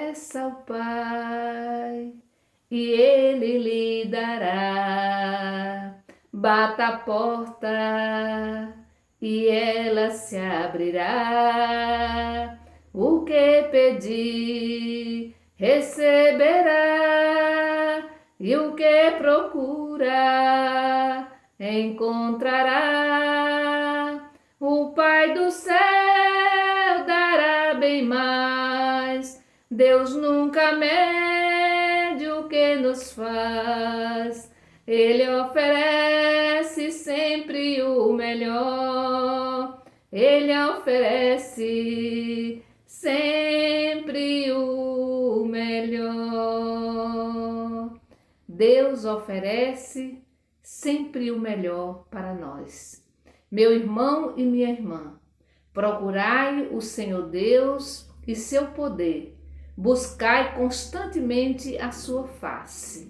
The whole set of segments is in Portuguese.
peça ao Pai, e Ele lhe dará. Bata a porta, e ela se abrirá. O que pedir, receberá, e o que procura, encontrará. O Pai do céu dará bem mais. Deus nunca mede o que nos faz. Ele oferece sempre o melhor. Ele oferece sempre o melhor. Deus oferece sempre o melhor para nós. Meu irmão e minha irmã, procurai o Senhor Deus e seu poder. Buscai constantemente a sua face.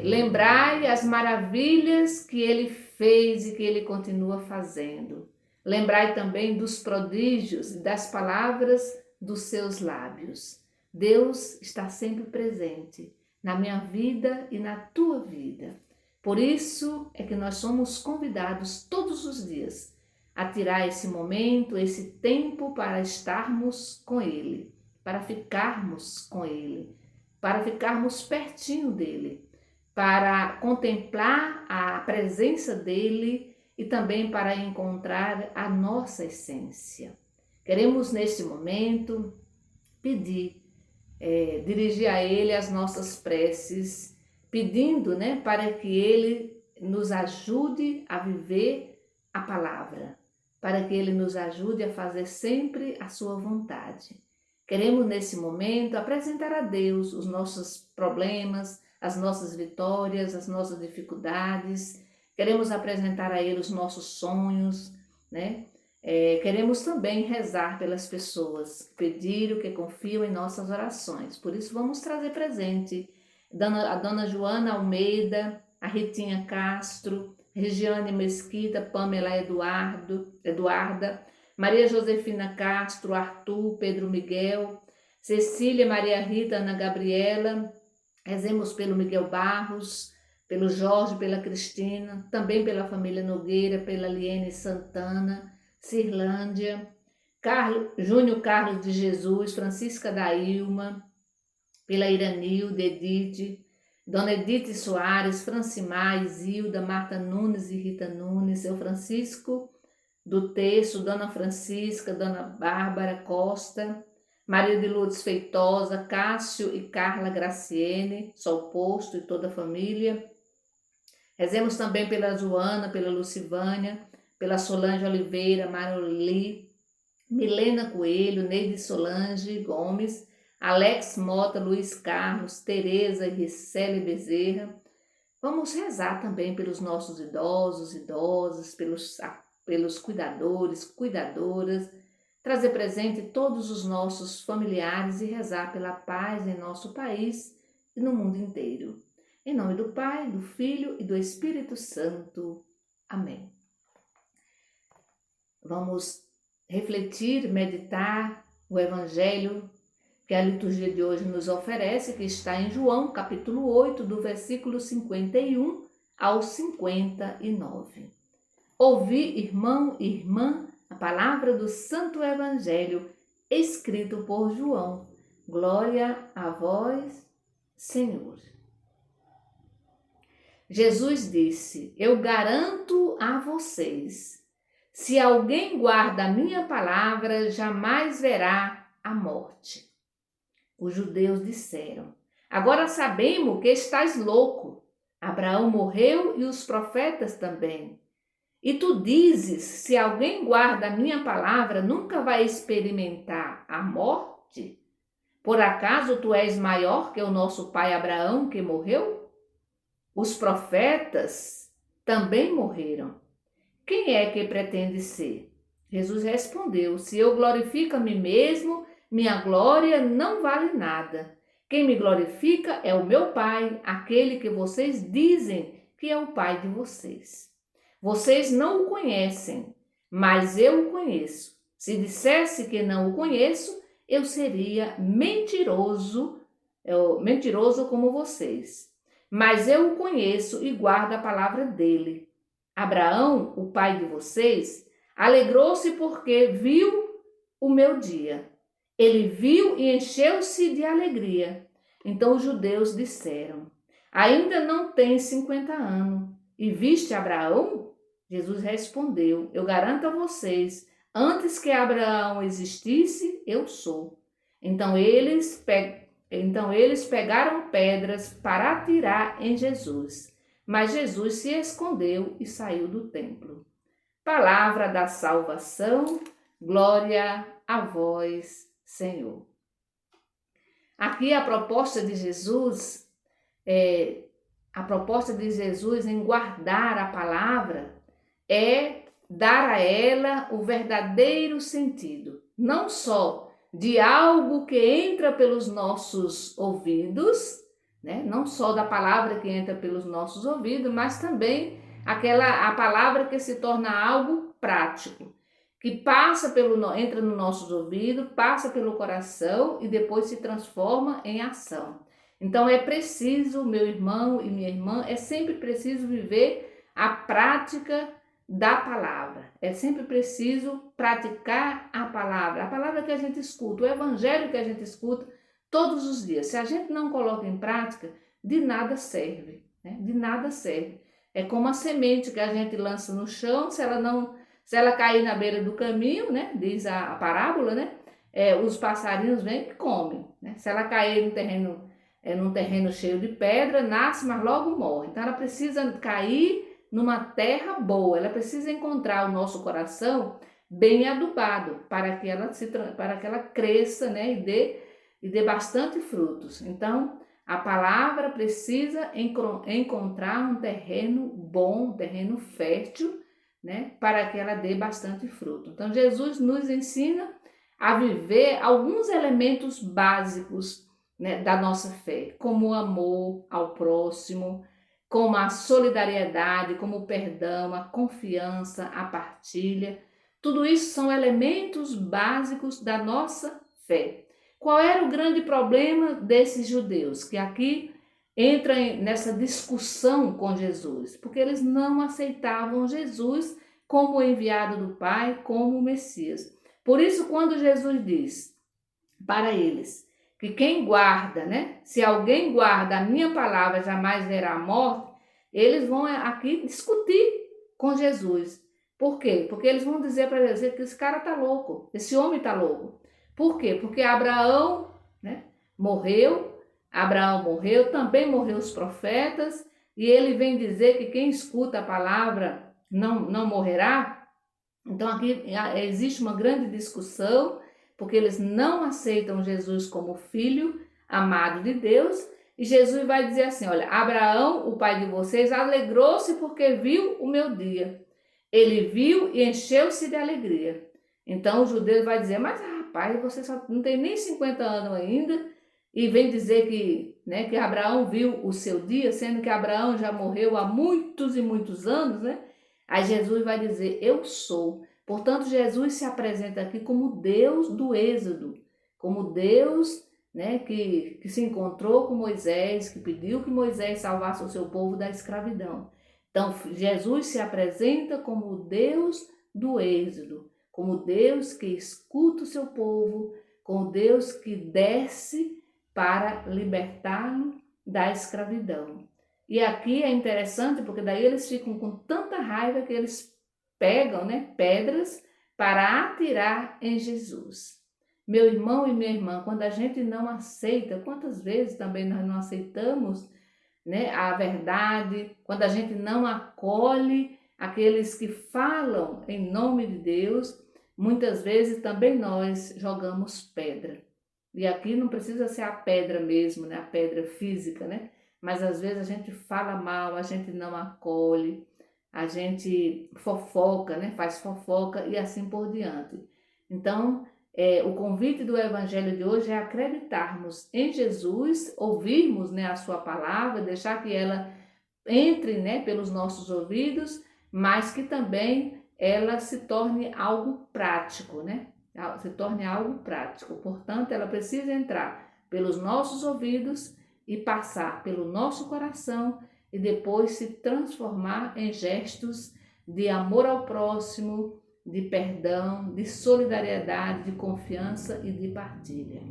Lembrai as maravilhas que ele fez e que ele continua fazendo. Lembrai também dos prodígios e das palavras dos seus lábios. Deus está sempre presente na minha vida e na tua vida. Por isso é que nós somos convidados todos os dias a tirar esse momento, esse tempo para estarmos com Ele, para ficarmos com Ele, para ficarmos pertinho dEle, para contemplar a presença dEle e também para encontrar a nossa essência. Queremos neste momento pedir, dirigir a Ele as nossas preces, pedindo, para que Ele nos ajude a viver a palavra, para que Ele nos ajude a fazer sempre a sua vontade. Queremos nesse momento apresentar a Deus os nossos problemas, as nossas vitórias, as nossas dificuldades. Queremos apresentar a Ele os nossos sonhos, queremos também rezar pelas pessoas, pedir o que confiam em nossas orações. Por isso vamos trazer presente a Dona Joana Almeida, a Ritinha Castro, Regiane Mesquita, Pamela Eduarda, Maria Josefina Castro, Arthur, Pedro Miguel, Cecília, Maria Rita, Ana Gabriela. Rezemos pelo Miguel Barros, pelo Jorge, pela Cristina, também pela família Nogueira, pela Liene Santana, Cirlândia, Júnior Carlos de Jesus, Francisca da Ilma, pela Iranilda, Edith, Dona Edith Soares, Francimar, Isilda, Marta Nunes e Rita Nunes, seu Francisco do Terço, Dona Francisca, Dona Bárbara Costa, Maria de Lourdes Feitosa, Cássio e Carla Graciene, Sol Posto e toda a família. Rezemos também pela Joana, pela Lucivânia, pela Solange Oliveira, Maroli, Milena Coelho, Neide Solange Gomes, Alex Mota, Luiz Carlos, Tereza e Ricele Bezerra. Vamos rezar também pelos nossos idosos, idosas, pelos cuidadores, cuidadoras, trazer presente todos os nossos familiares e rezar pela paz em nosso país e no mundo inteiro. Em nome do Pai, do Filho e do Espírito Santo. Amém. Vamos refletir, meditar o Evangelho que a liturgia de hoje nos oferece, que está em João, capítulo 8, do versículo 51 ao 59. Ouvi, irmão e irmã, a palavra do Santo Evangelho, escrito por João. Glória a vós, Senhor. Jesus disse: Eu garanto a vocês, se alguém guarda a minha palavra, jamais verá a morte. Os judeus disseram: Agora sabemos que estás louco. Abraão morreu e os profetas também. E tu dizes, se alguém guarda a minha palavra, nunca vai experimentar a morte? Por acaso tu és maior que o nosso pai Abraão, que morreu? Os profetas também morreram. Quem é que pretende ser? Jesus respondeu: Se eu glorifico a mim mesmo, minha glória não vale nada. Quem me glorifica é o meu Pai, aquele que vocês dizem que é o Pai de vocês. Vocês não o conhecem, mas eu o conheço. Se dissesse que não o conheço, eu seria mentiroso como vocês. Mas eu o conheço e guardo a palavra dele. Abraão, o pai de vocês, alegrou-se porque viu o meu dia. Ele viu e encheu-se de alegria. Então os judeus disseram: ainda não tem 50 anos e viste Abraão? Jesus respondeu: eu garanto a vocês, antes que Abraão existisse, eu sou. Então eles pegaram pedras para atirar em Jesus. Mas Jesus se escondeu e saiu do templo. Palavra da salvação, glória a vós, Senhor. Aqui a proposta de Jesus em guardar a palavra é dar a ela o verdadeiro sentido, não só de algo que entra pelos nossos ouvidos, né? Não só da palavra que entra pelos nossos ouvidos, mas também a palavra que se torna algo prático, que entra nos nossos ouvidos, passa pelo coração e depois se transforma em ação. Então é preciso, meu irmão e minha irmã, é sempre preciso viver a prática da palavra. É sempre preciso praticar a palavra que a gente escuta, o evangelho que a gente escuta todos os dias. Se a gente não coloca em prática, de nada serve, né? De nada serve. É como a semente que a gente lança no chão, se ela cair na beira do caminho, né? Diz a parábola, né? Os passarinhos vêm e comem, né? Se ela cair num terreno cheio de pedra, nasce, mas logo morre. Então ela precisa cair numa terra boa, ela precisa encontrar o nosso coração bem adubado para que ela cresça, né, e dê bastante frutos. Então, a palavra precisa encontrar um terreno bom, um terreno fértil, né, para que ela dê bastante fruto. Então, Jesus nos ensina a viver alguns elementos básicos, né, da nossa fé, como o amor ao próximo, como a solidariedade, como o perdão, a confiança, a partilha. Tudo isso são elementos básicos da nossa fé. Qual era o grande problema desses judeus que aqui entram nessa discussão com Jesus? Porque eles não aceitavam Jesus como o enviado do Pai, como o Messias. Por isso, quando Jesus diz para eles que quem guarda, né? Se alguém guarda a minha palavra, jamais verá a morte, eles vão aqui discutir com Jesus. Por quê? Porque eles vão dizer para Jesus que esse cara tá louco, esse homem tá louco. Por quê? Porque Abraão, né, morreu, também morreu os profetas, e ele vem dizer que quem escuta a palavra não morrerá. Então aqui existe uma grande discussão, porque eles não aceitam Jesus como filho amado de Deus, e Jesus vai dizer assim, olha, Abraão, o pai de vocês, alegrou-se porque viu o meu dia. Ele viu e encheu-se de alegria. Então o judeu vai dizer, mas rapaz, você só não tem nem 50 anos ainda, e vem dizer que Abraão viu o seu dia, sendo que Abraão já morreu há muitos e muitos anos, né? Aí Jesus vai dizer, eu sou. Portanto, Jesus se apresenta aqui como Deus do Êxodo, como Deus, né, que se encontrou com Moisés, que pediu que Moisés salvasse o seu povo da escravidão. Então, Jesus se apresenta como Deus do Êxodo, como Deus que escuta o seu povo, como Deus que desce para libertá-lo da escravidão. E aqui é interessante porque daí eles ficam com tanta raiva que eles pegam, né, pedras para atirar em Jesus. Meu irmão e minha irmã, quando a gente não aceita, quantas vezes também nós não aceitamos, né, a verdade, quando a gente não acolhe aqueles que falam em nome de Deus, muitas vezes também nós jogamos pedra. E aqui não precisa ser a pedra mesmo, né, a pedra física, né? Mas às vezes a gente fala mal, a gente não acolhe, a gente fofoca, né? Faz fofoca e assim por diante. Então, o convite do Evangelho de hoje é acreditarmos em Jesus, ouvirmos, né, a sua palavra, deixar que ela entre, né, pelos nossos ouvidos, mas que também ela se torne algo prático, né? se torne algo prático. Portanto, ela precisa entrar pelos nossos ouvidos e passar pelo nosso coração e depois se transformar em gestos de amor ao próximo, de perdão, de solidariedade, de confiança e de partilha.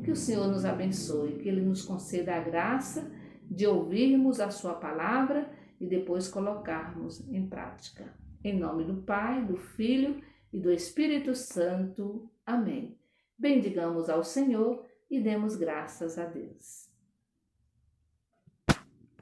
Que o Senhor nos abençoe, que Ele nos conceda a graça de ouvirmos a sua palavra e depois colocarmos em prática. Em nome do Pai, do Filho e do Espírito Santo. Amém. Bendigamos ao Senhor e demos graças a Deus.